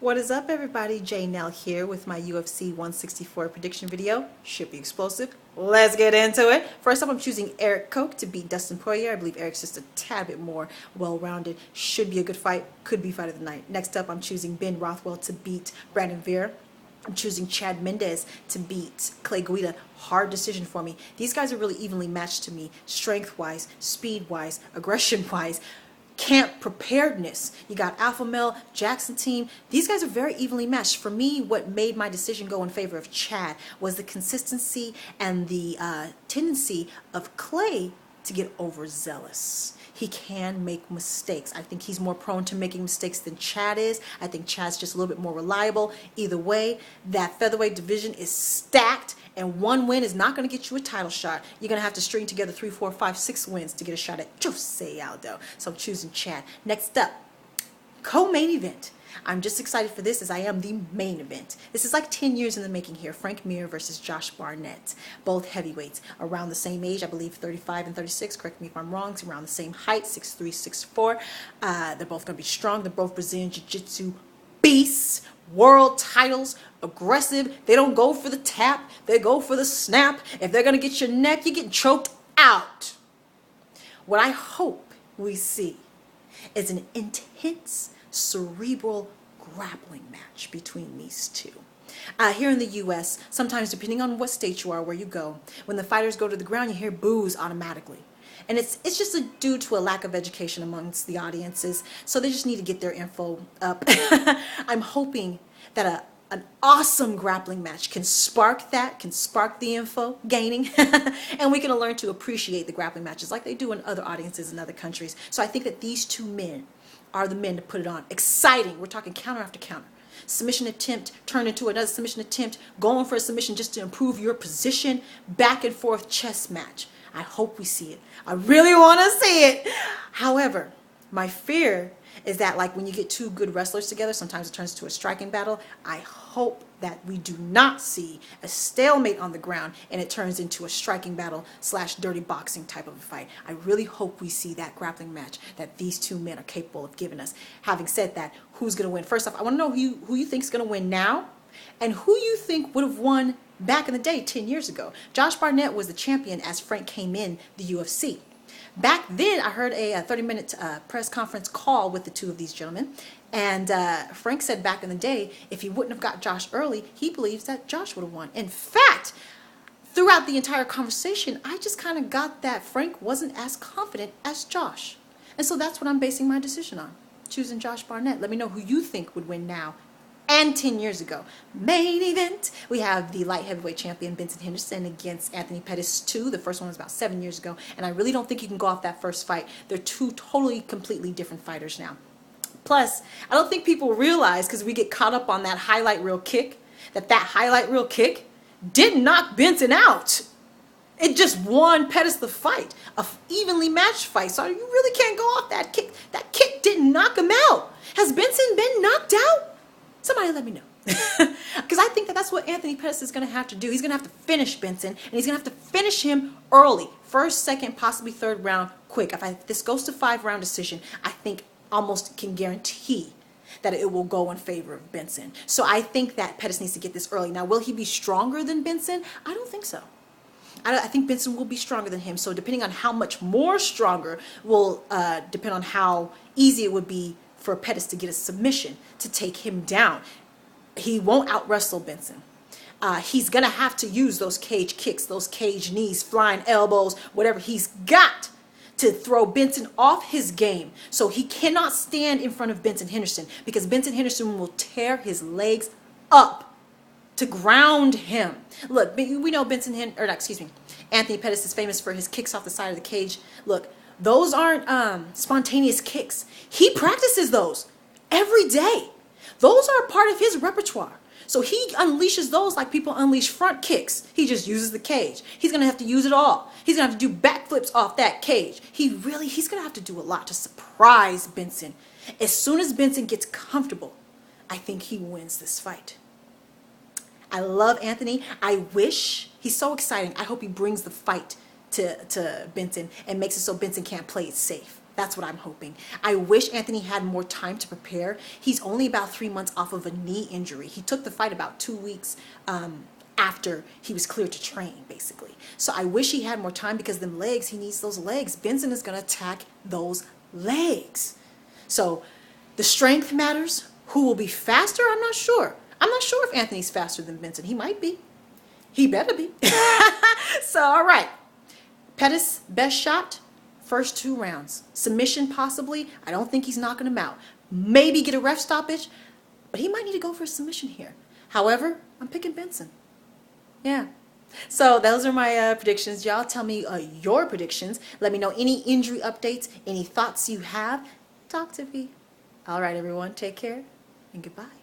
What is up, everybody? J Nell here with my UFC 164 prediction video. Should be explosive. Let's get into it. First up, I'm choosing Eric Koch to beat Dustin Poirier. I believe Eric's just a tad bit more well-rounded. Should be a good fight. Could be fight of the night. Next up, I'm choosing Ben Rothwell to beat Brandon Vera. I'm choosing Chad Mendes to beat Clay Guida. Hard decision for me. These guys are really evenly matched to me, strength-wise, speed-wise, aggression-wise. Camp preparedness. You got Alpha Male, Jackson team. These guys are very evenly matched. For me, what made my decision go in favor of Chad was the consistency and the tendency of Clay to get overzealous. He can make mistakes. I think he's more prone to making mistakes than Chad is. I think Chad's just a little bit more reliable. Either way, that featherweight division is stacked, and one win is not going to get you a title shot. You're going to have to string together 3, 4, 5, 6 wins to get a shot at Jose Aldo. So I'm choosing Chad. Next up, co-main event. I'm just excited for this as I am the main event. This is like 10 years in the making here. Frank Mir versus Josh Barnett. Both heavyweights, around the same age, I believe 35 and 36. Correct me if I'm wrong. It's around the same height, 6'3", 6'4". They're both going to be strong. They're both Brazilian Jiu-Jitsu beasts. World titles, aggressive. They don't go for the tap. They go for the snap. If they're going to get your neck, you're getting choked out. What I hope we see is an intense, cerebral grappling match between these two. Here in the U.S., sometimes depending on what state you are, where you go, when the fighters go to the ground, you hear boos automatically. And it's just due to a lack of education amongst the audiences, so they just need to get their info up. I'm hoping that an awesome grappling match can spark the info gaining, and we can learn to appreciate the grappling matches like they do in other audiences in other countries. So I think that these two men are the men to put it on. Exciting. We're talking counter after counter. Submission attempt turned into another submission attempt, going for a submission just to improve your position, back and forth chess match. I hope we see it. I really want to see it. However, my fear is that like when you get two good wrestlers together, sometimes it turns into a striking battle. I hope that we do not see a stalemate on the ground and it turns into a striking battle / dirty boxing type of a fight. I really hope we see that grappling match that these two men are capable of giving us. Having said that, who's going to win? First off, I want to know who you think is going to win now and who you think would have won back in the day 10 years ago. Josh Barnett was the champion as Frank came in the UFC. Back then, I heard a 30-minute press conference call with the two of these gentlemen, and Frank said back in the day, if he wouldn't have got Josh early, he believes that Josh would have won. In fact, throughout the entire conversation, I just kind of got that Frank wasn't as confident as Josh. And so that's what I'm basing my decision on, choosing Josh Barnett. Let me know who you think would win now and 10 years ago. Main event, we have the light heavyweight champion Benson Henderson against Anthony Pettis 2. The first one was about 7 years ago, and I really don't think you can go off that first fight. They're two totally, completely different fighters now. Plus, I don't think people realize, because we get caught up on that highlight reel kick, that highlight reel kick didn't knock Benson out. It just won Pettis the fight, a evenly matched fight. So you really can't go off that kick. That kick didn't knock him out. Has Benson been knocked out? Somebody let me know. Because I think that that's what Anthony Pettis is going to have to do. He's going to have to finish Benson, and he's going to have to finish him early. First, second, possibly third round, quick. If this goes to 5-round decision, I think almost can guarantee that it will go in favor of Benson. So I think that Pettis needs to get this early. Now, will he be stronger than Benson? I don't think so. I think Benson will be stronger than him. So depending on how much more stronger will depend on how easy it would be for Pettis to get a submission to take him down. He won't out-wrestle Benson. He's going to have to use those cage kicks, those cage knees, flying elbows, whatever he's got to throw Benson off his game. So he cannot stand in front of Benson Henderson because Benson Henderson will tear his legs up to ground him. Look, we know Anthony Pettis is famous for his kicks off the side of the cage. Look, those aren't spontaneous kicks. He practices those every day. Those are part of his repertoire. So he unleashes those like people unleash front kicks. He just uses the cage. He's going to have to use it all. He's going to have to do backflips off that cage. He's going to have to do a lot to surprise Benson. As soon as Benson gets comfortable, I think he wins this fight. I love Anthony. I wish, he's so exciting. I hope he brings the fight to Benson and makes it so Benson can't play it safe. That's what I'm hoping. I wish Anthony had more time to prepare. He's only about 3 months off of a knee injury. He took the fight about 2 weeks after he was cleared to train, basically. So I wish he had more time, because them legs, he needs those legs. Benson is going to attack those legs. So the strength matters. Who will be faster? I'm not sure. I'm not sure if Anthony's faster than Benson. He might be. He better be. So, all right. Pettis, best shot, first 2 rounds. Submission, possibly. I don't think he's knocking him out. Maybe get a ref stoppage, but he might need to go for a submission here. However, I'm picking Benson. Yeah. So those are my predictions. Y'all tell me your predictions. Let me know any injury updates, any thoughts you have. Talk to me. All right, everyone. Take care and goodbye.